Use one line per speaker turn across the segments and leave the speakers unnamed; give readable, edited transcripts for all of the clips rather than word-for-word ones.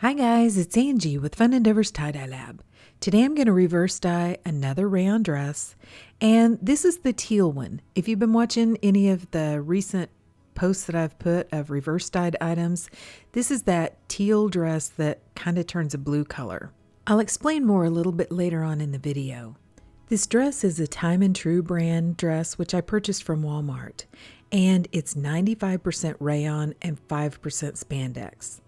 Hi guys, it's Angie with Fun Endeavors Tie-Dye Lab. Today I'm going to reverse dye another rayon dress, and this is the teal one. If you've been watching any of the recent posts that I've put of reverse dyed items, this is that teal dress that kind of turns a blue color. I'll explain more a little bit later on in the video. This dress is a Time and True brand dress which I purchased from Walmart, and it's 95% rayon and 5% spandex.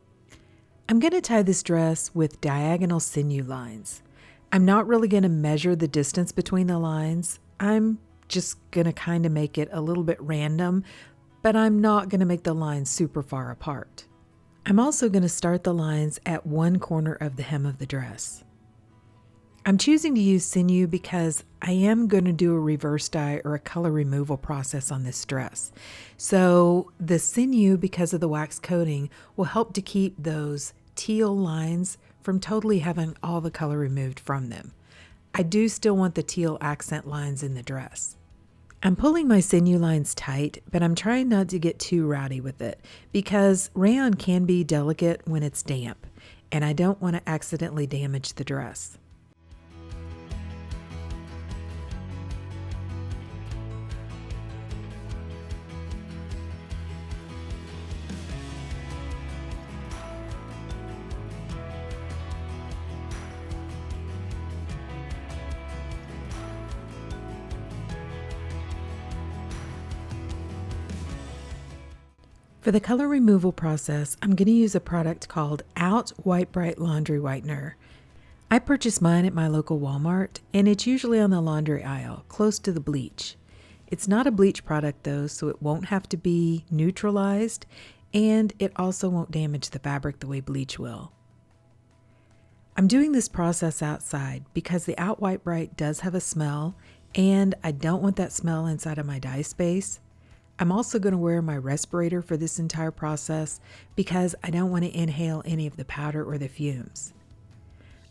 I'm going to tie this dress with diagonal sinew lines. I'm not really going to measure the distance between the lines. I'm just going to kind of make it a little bit random, but I'm not going to make the lines super far apart. I'm also going to start the lines at one corner of the hem of the dress. I'm choosing to use sinew because I am going to do a reverse dye or a color removal process on this dress. So the sinew, because of the wax coating, will help to keep those teal lines from totally having all the color removed from them. I do still want the teal accent lines in the dress. I'm pulling my sinew lines tight, but I'm trying not to get too rowdy with it because rayon can be delicate when it's damp, and I don't want to accidentally damage the dress. For the color removal process, I'm going to use a product called Out White Brite Laundry Whitener. I purchased mine at my local Walmart, and it's usually on the laundry aisle, close to the bleach. It's not a bleach product though, so it won't have to be neutralized, and it also won't damage the fabric the way bleach will. I'm doing this process outside because the Out White Brite does have a smell, and I don't want that smell inside of my dye space. I'm also going to wear my respirator for this entire process because I don't want to inhale any of the powder or the fumes.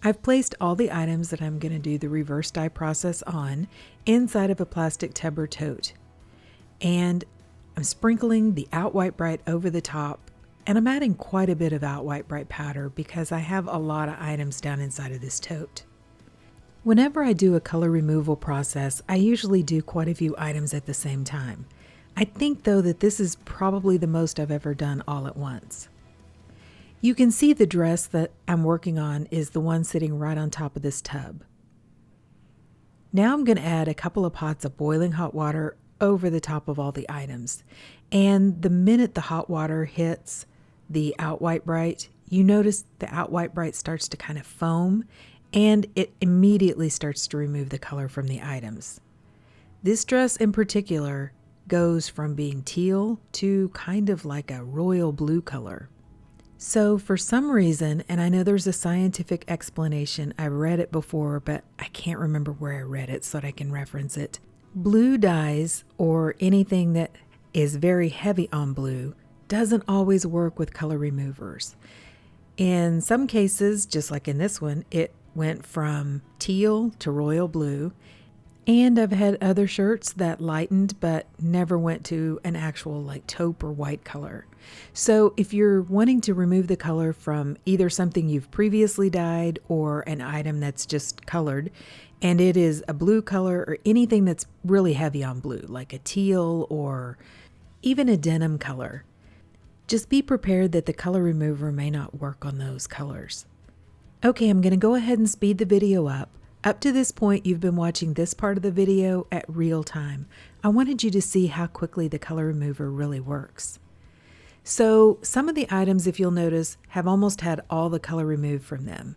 I've placed all the items that I'm going to do the reverse dye process on inside of a plastic tub or tote. And I'm sprinkling the Out White Brite over the top, and I'm adding quite a bit of Out White Brite powder because I have a lot of items down inside of this tote. Whenever I do a color removal process, I usually do quite a few items at the same time. I think though that this is probably the most I've ever done all at once. You can see the dress that I'm working on is the one sitting right on top of this tub. Now I'm going to add a couple of pots of boiling hot water over the top of all the items. And the minute the hot water hits the Out White Brite, you notice the Out White Brite starts to kind of foam, and it immediately starts to remove the color from the items. This dress in particular goes from being teal to kind of like a royal blue color. So for some reason, and I know there's a scientific explanation, I've read it before, but I can't remember where I read it so that I can reference it. Blue dyes, or anything that is very heavy on blue, doesn't always work with color removers. In some cases, just like in this one, it went from teal to royal blue. And I've had other shirts that lightened but never went to an actual like taupe or white color. So if you're wanting to remove the color from either something you've previously dyed or an item that's just colored, and it is a blue color or anything that's really heavy on blue, like a teal or even a denim color, just be prepared that the color remover may not work on those colors. Okay, I'm going to go ahead and speed the video up. Up to this point, you've been watching this part of the video at real time. I wanted you to see how quickly the color remover really works. So some of the items, if you'll notice, have almost had all the color removed from them.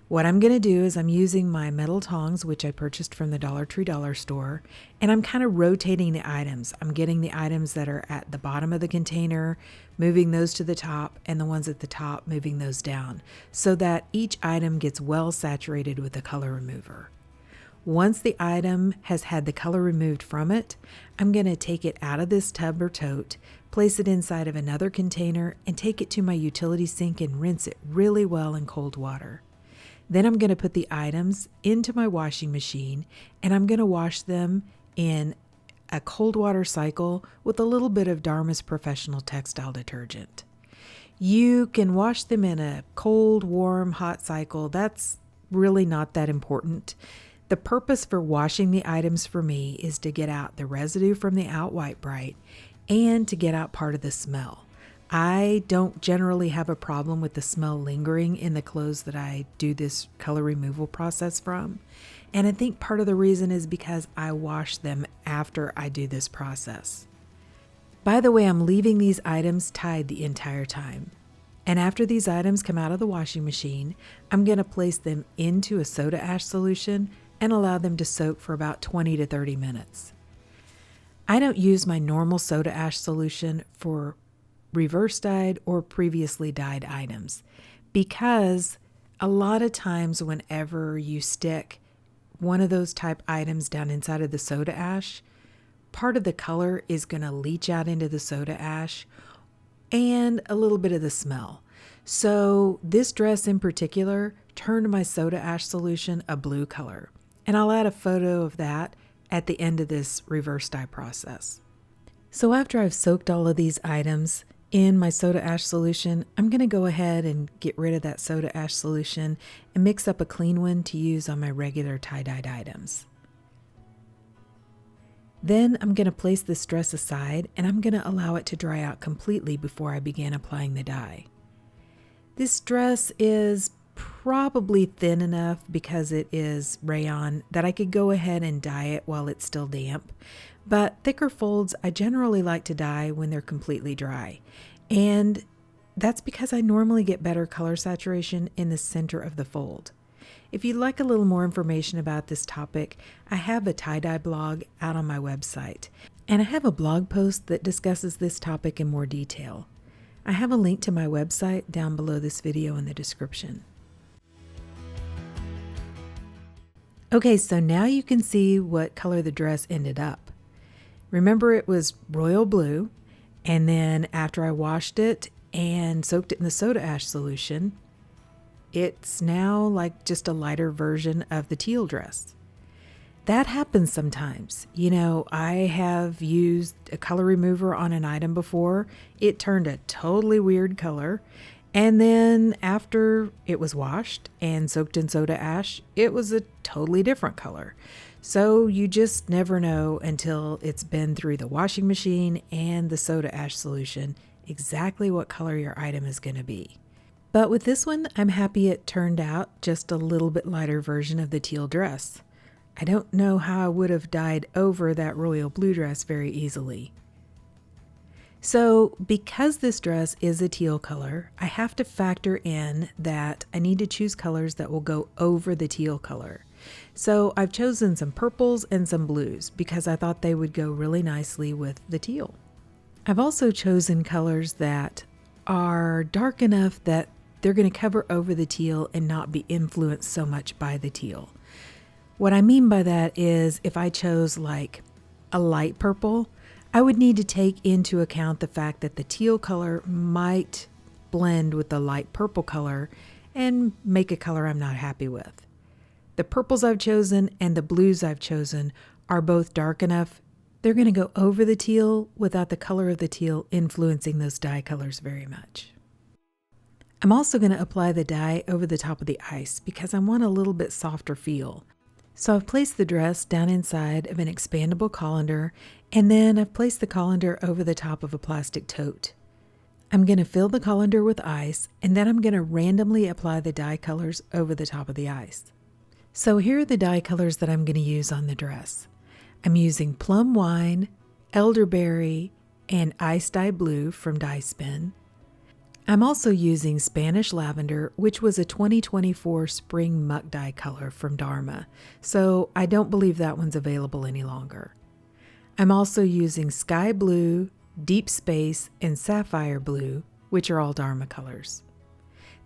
What I'm going to do is I'm using my metal tongs, which I purchased from the Dollar Tree dollar store, and I'm kind of rotating the items. I'm getting the items that are at the bottom of the container, moving those to the top, and the ones at the top, moving those down, so that each item gets well saturated with the color remover. Once the item has had the color removed from it, I'm going to take it out of this tub or tote, place it inside of another container, and take it to my utility sink and rinse it really well in cold water. Then I'm going to put the items into my washing machine, and I'm going to wash them in a cold water cycle with a little bit of Dharma's Professional Textile Detergent. You can wash them in a cold, warm, hot cycle. That's really not that important. The purpose for washing the items for me is to get out the residue from the Out White Brite and to get out part of the smell. I don't generally have a problem with the smell lingering in the clothes that I do this color removal process from. And I think part of the reason is because I wash them after I do this process. By the way, I'm leaving these items tied the entire time. And after these items come out of the washing machine, I'm going to place them into a soda ash solution and allow them to soak for about 20 to 30 minutes. I don't use my normal soda ash solution for reverse dyed or previously dyed items because a lot of times whenever you stick one of those type items down inside of the soda ash, part of the color is going to leach out into the soda ash and a little bit of the smell. So this dress in particular turned my soda ash solution a blue color. And I'll add a photo of that at the end of this reverse dye process. So after I've soaked all of these items in my soda ash solution, I'm going to go ahead and get rid of that soda ash solution and mix up a clean one to use on my regular tie-dyed items. Then I'm going to place this dress aside and I'm going to allow it to dry out completely before I begin applying the dye. This dress is probably thin enough because it is rayon that I could go ahead and dye it while it's still damp. But thicker folds I generally like to dye when they're completely dry. And that's because I normally get better color saturation in the center of the fold. If you'd like a little more information about this topic, I have a tie-dye blog out on my website. And I have a blog post that discusses this topic in more detail. I have a link to my website down below this video in the description. Okay, so now you can see what color the dress ended up. Remember, it was royal blue, and then after I washed it and soaked it in the soda ash solution, it's now like just a lighter version of the teal dress. That happens sometimes. You know, I have used a color remover on an item before. It turned a totally weird color. And then after it was washed and soaked in soda ash, it was a totally different color. So you just never know until it's been through the washing machine and the soda ash solution exactly what color your item is going to be. But with this one, I'm happy it turned out just a little bit lighter version of the teal dress. I don't know how I would have dyed over that royal blue dress very easily. So because this dress is a teal color, I have to factor in that I need to choose colors that will go over the teal color. So I've chosen some purples and some blues because I thought they would go really nicely with the teal. I've also chosen colors that are dark enough that they're going to cover over the teal and not be influenced so much by the teal. What I mean by that is if I chose like a light purple, I would need to take into account the fact that the teal color might blend with the light purple color and make a color I'm not happy with. The purples I've chosen and the blues I've chosen are both dark enough. They're going to go over the teal without the color of the teal influencing those dye colors very much. I'm also going to apply the dye over the top of the ice because I want a little bit softer feel. So I've placed the dress down inside of an expandable colander, and then I've placed the colander over the top of a plastic tote. I'm going to fill the colander with ice, and then I'm going to randomly apply the dye colors over the top of the ice. So here are the dye colors that I'm going to use on the dress. I'm using plum wine, elderberry, and ice dye blue from Dye Spin. I'm also using Spanish lavender, which was a 2024 spring muck dye color from Dharma, so I don't believe that one's available any longer. I'm also using sky blue, deep space, and sapphire blue, which are all Dharma colors.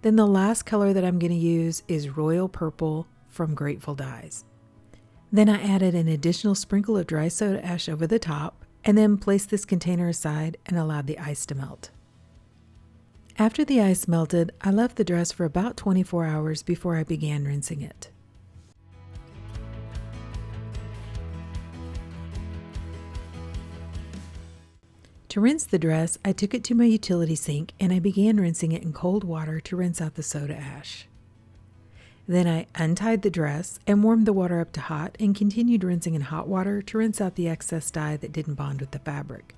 Then the last color that I'm going to use is royal purple from Grateful Dyes. Then I added an additional sprinkle of dry soda ash over the top, and then placed this container aside and allowed the ice to melt. After the ice melted, I left the dress for about 24 hours before I began rinsing it. To To rinse the dress, I took it to my utility sink and I began rinsing it in cold water to rinse out the soda ash. Then I untied the dress and warmed the water up to hot and continued rinsing in hot water to rinse out the excess dye that didn't bond with the fabric.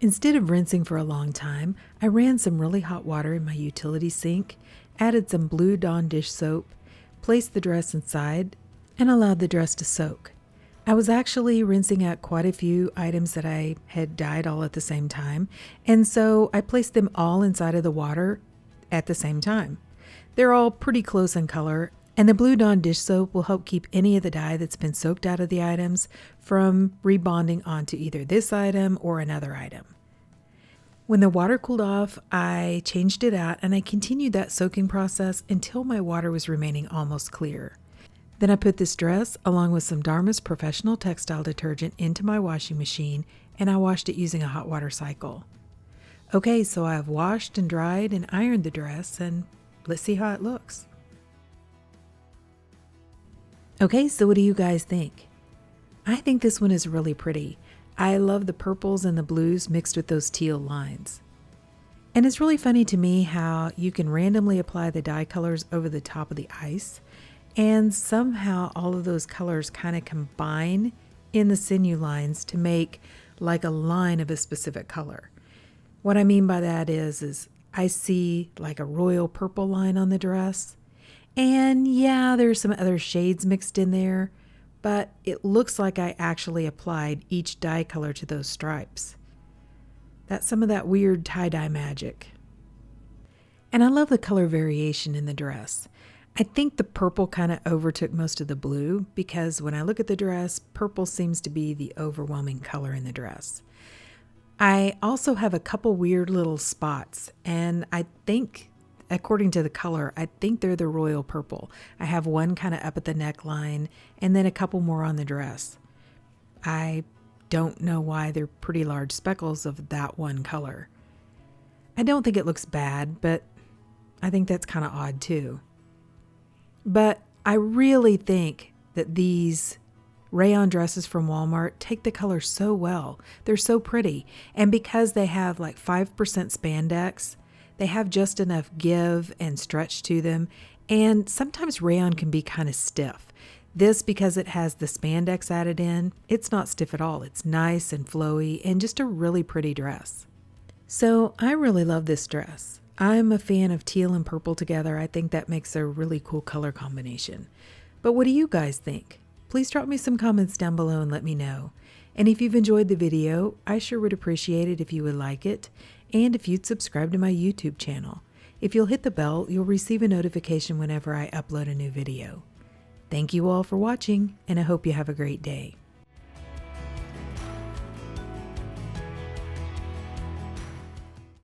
Instead of rinsing for a long time, I ran some really hot water in my utility sink, added some Blue Dawn dish soap, placed the dress inside, and allowed the dress to soak. I was actually rinsing out quite a few items that I had dyed all at the same time, and so I placed them all inside of the water at the same time. They're all pretty close in color, and the Blue Dawn dish soap will help keep any of the dye that's been soaked out of the items from rebonding onto either this item or another item. When the water cooled off, I changed it out and I continued that soaking process until my water was remaining almost clear. Then I put this dress along with some Dharma's professional textile detergent into my washing machine and I washed it using a hot water cycle. Okay, so I've washed and dried and ironed the dress and let's see how it looks. Okay, so what do you guys think? I think this one is really pretty. I love the purples and the blues mixed with those teal lines. And it's really funny to me how you can randomly apply the dye colors over the top of the ice, and somehow all of those colors kind of combine in the sinew lines to make like a line of a specific color. What I mean by that is I see like a royal purple line on the dress, and yeah, there's some other shades mixed in there, but it looks like I actually applied each dye color to those stripes. That's some of that weird tie-dye magic. And I love the color variation in the dress. I think the purple kind of overtook most of the blue because when I look at the dress, purple seems to be the overwhelming color in the dress. I also have a couple weird little spots, and I think, according to the color, I think they're the royal purple. I have one kind of up at the neckline and then a couple more on the dress. I don't know why they're pretty large speckles of that one color. I don't think it looks bad, but I think that's kind of odd too. But I really think that these rayon dresses from Walmart take the color so well. They're so pretty. And because they have like 5% spandex, they have just enough give and stretch to them. And sometimes rayon can be kind of stiff. This, because it has the spandex added in, it's not stiff at all. It's nice and flowy and just a really pretty dress. So I really love this dress. I'm a fan of teal and purple together. I think that makes a really cool color combination. But what do you guys think? Please drop me some comments down below and let me know. And if you've enjoyed the video, I sure would appreciate it if you would like it, and if you'd subscribe to my YouTube channel. If you'll hit the bell, you'll receive a notification whenever I upload a new video. Thank you all for watching, and I hope you have a great day.